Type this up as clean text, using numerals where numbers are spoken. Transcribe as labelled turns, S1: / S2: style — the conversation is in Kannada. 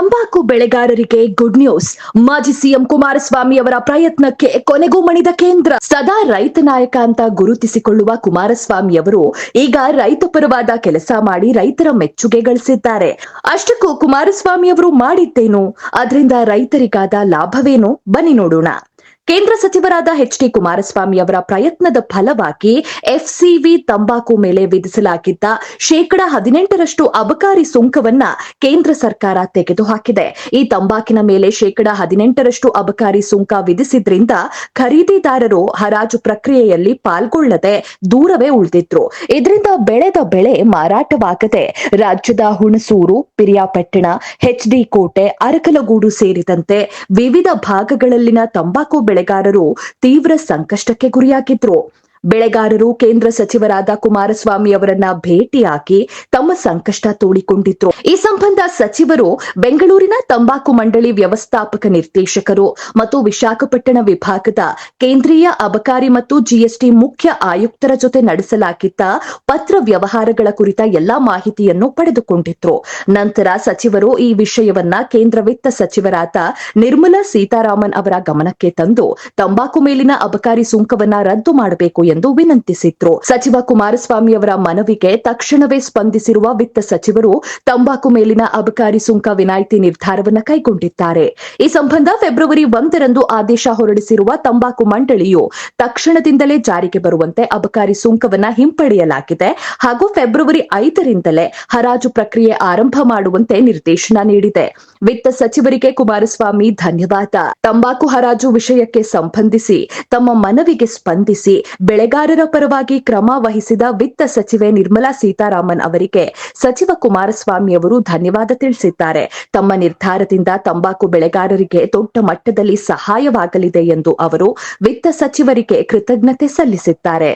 S1: ತಂಬಾಕು ಬೆಳೆಗಾರರಿಗೆ ಗುಡ್ ನ್ಯೂಸ್. ಮಾಜಿ ಸಿಎಂ ಕುಮಾರಸ್ವಾಮಿ ಅವರ ಪ್ರಯತ್ನಕ್ಕೆ ಕೊನೆಗೂ ಮಣಿದ ಕೇಂದ್ರ. ಸದಾ ರೈತ ನಾಯಕ ಅಂತ ಗುರುತಿಸಿಕೊಳ್ಳುವ ಕುಮಾರಸ್ವಾಮಿ ಅವರು ಈಗ ರೈತ ಪರವಾದ ಕೆಲಸ ಮಾಡಿ ರೈತರ ಮೆಚ್ಚುಗೆ ಗಳಿಸಿದ್ದಾರೆ. ಅಷ್ಟಕ್ಕೂ ಕುಮಾರಸ್ವಾಮಿ ಅವರು ಮಾಡಿದ್ದೇನು, ಅದರಿಂದ ರೈತರಿಗಾದ ಲಾಭವೇನು, ಬನ್ನಿ ನೋಡೋಣ. ಕೇಂದ್ರ ಸಚಿವರಾದ ಎಚ್.ಡಿ. ಕುಮಾರಸ್ವಾಮಿ ಅವರ ಪ್ರಯತ್ನದ ಫಲವಾಗಿ ಎಫ್ಸಿವಿ ತಂಬಾಕು ಮೇಲೆ ವಿಧಿಸಲಾಗಿದ್ದ ಶೇಕಡಾ 18% ಅಬಕಾರಿ ಸುಂಕವನ್ನ ಕೇಂದ್ರ ಸರ್ಕಾರ ತೆಗೆದುಹಾಕಿದೆ. ಈ ತಂಬಾಕಿನ ಮೇಲೆ ಶೇಕಡಾ 18% ಅಬಕಾರಿ ಸುಂಕ ವಿಧಿಸಿದ್ರಿಂದ ಖರೀದಿದಾರರು ಹರಾಜು ಪ್ರಕ್ರಿಯೆಯಲ್ಲಿ ಪಾಲ್ಗೊಳ್ಳದೆ ದೂರವೇ ಉಳಿದಿದ್ರು. ಇದರಿಂದ ಬೆಳೆದ ಬೆಳೆ ಮಾರಾಟವಾಗದೆ ರಾಜ್ಯದ ಹುಣಸೂರು, ಪಿರಿಯಾಪಟ್ಟಣ, ಎಚ್.ಡಿ. ಕೋಟೆ, ಅರಕಲಗೂಡು ಸೇರಿದಂತೆ ವಿವಿಧ ಭಾಗಗಳಲ್ಲಿನ ತಂಬಾಕು ಬೆಳೆಗಾರರು ತೀವ್ರ ಸಂಕಷ್ಟಕ್ಕೆ ಗುರಿಯಾಗಿದ್ರು. ಬೆಳೆಗಾರರು ಕೇಂದ್ರ ಸಚಿವರಾದ ಕುಮಾರಸ್ವಾಮಿ ಅವರನ್ನ ಭೇಟಿಯಾಗಿ ತಮ್ಮ ಸಂಕಷ್ಟ ತೋಡಿಕೊಂಡಿದ್ರು. ಈ ಸಂಬಂಧ ಸಚಿವರು ಬೆಂಗಳೂರಿನ ತಂಬಾಕು ಮಂಡಳಿ ವ್ಯವಸ್ಥಾಪಕ ನಿರ್ದೇಶಕರು ಮತ್ತು ವಿಶಾಖಪಟ್ಟಣ ವಿಭಾಗದ ಕೇಂದ್ರೀಯ ಅಬಕಾರಿ ಮತ್ತು ಜಿಎಸ್ಟಿ ಮುಖ್ಯ ಆಯುಕ್ತರ ಜೊತೆ ನಡೆಸಲಾಗಿದ್ದ ಪತ್ರ ವ್ಯವಹಾರಗಳ ಕುರಿತ ಎಲ್ಲಾ ಮಾಹಿತಿಯನ್ನು ಪಡೆದುಕೊಂಡಿದ್ರು. ನಂತರ ಸಚಿವರು ಈ ವಿಷಯವನ್ನ ಕೇಂದ್ರ ವಿತ್ತ ಸಚಿವರಾದ ನಿರ್ಮಲಾ ಸೀತಾರಾಮನ್ ಅವರ ಗಮನಕ್ಕೆ ತಂದು ತಂಬಾಕು ಮೇಲಿನ ಅಬಕಾರಿ ಸುಂಕವನ್ನ ರದ್ದು ಮಾಡಬೇಕು ಎಂದು ವಿನಂತಿಸಿದ್ರು. ಸಚಿವ ಕುಮಾರಸ್ವಾಮಿ ಅವರ ಮನವಿಗೆ ತಕ್ಷಣವೇ ಸ್ಪಂದಿಸಿರುವ ವಿತ್ತ ಸಚಿವರು ತಂಬಾಕು ಮೇಲಿನ ಅಬಕಾರಿ ಸುಂಕ ವಿನಾಯಿತಿ ನಿರ್ಧಾರವನ್ನ ಕೈಗೊಂಡಿದ್ದಾರೆ. ಈ ಸಂಬಂಧ ಫೆಬ್ರವರಿ 1ರಂದು ಆದೇಶ ಹೊರಡಿಸಿರುವ ತಂಬಾಕು ಮಂಡಳಿಯು ತಕ್ಷಣದಿಂದಲೇ ಜಾರಿಗೆ ಬರುವಂತೆ ಅಬಕಾರಿ ಸುಂಕವನ್ನ ಹಿಂಪಡೆಯಲಾಗಿದೆ ಹಾಗೂ ಫೆಬ್ರವರಿ 5ರಿಂದಲೇ ಹರಾಜು ಪ್ರಕ್ರಿಯೆ ಆರಂಭ ಮಾಡುವಂತೆ ನಿರ್ದೇಶನ ನೀಡಿದೆ. ವಿತ್ತ ಸಚಿವರಿಗೆ ಕುಮಾರಸ್ವಾಮಿ ಧನ್ಯವಾದ. ತಂಬಾಕು ಹರಾಜು ವಿಷಯಕ್ಕೆ ಸಂಬಂಧಿಸಿ ತಮ್ಮ ಮನವಿಗೆ ಸ್ಪಂದಿಸಿ ಬೆಳೆಗಾರರ ಪರವಾಗಿ ಕ್ರಮ ವಹಿಸಿದ ವಿತ್ತ ಸಚಿವೆ ನಿರ್ಮಲಾ ಸೀತಾರಾಮನ್ ಅವರಿಗೆ ಸಚಿವ ಕುಮಾರಸ್ವಾಮಿ ಅವರು ಧನ್ಯವಾದ ತಿಳಿಸಿದ್ದಾರೆ. ತಮ್ಮ ನಿರ್ಧಾರದಿಂದ ತಂಬಾಕು ಬೆಳೆಗಾರರಿಗೆ ದೊಡ್ಡ ಮಟ್ಟದಲ್ಲಿ ಸಹಾಯವಾಗಲಿದೆ ಎಂದು ಅವರು ವಿತ್ತ ಸಚಿವರಿಗೆ ಕೃತಜ್ಞತೆ ಸಲ್ಲಿಸಿದ್ದಾರೆ.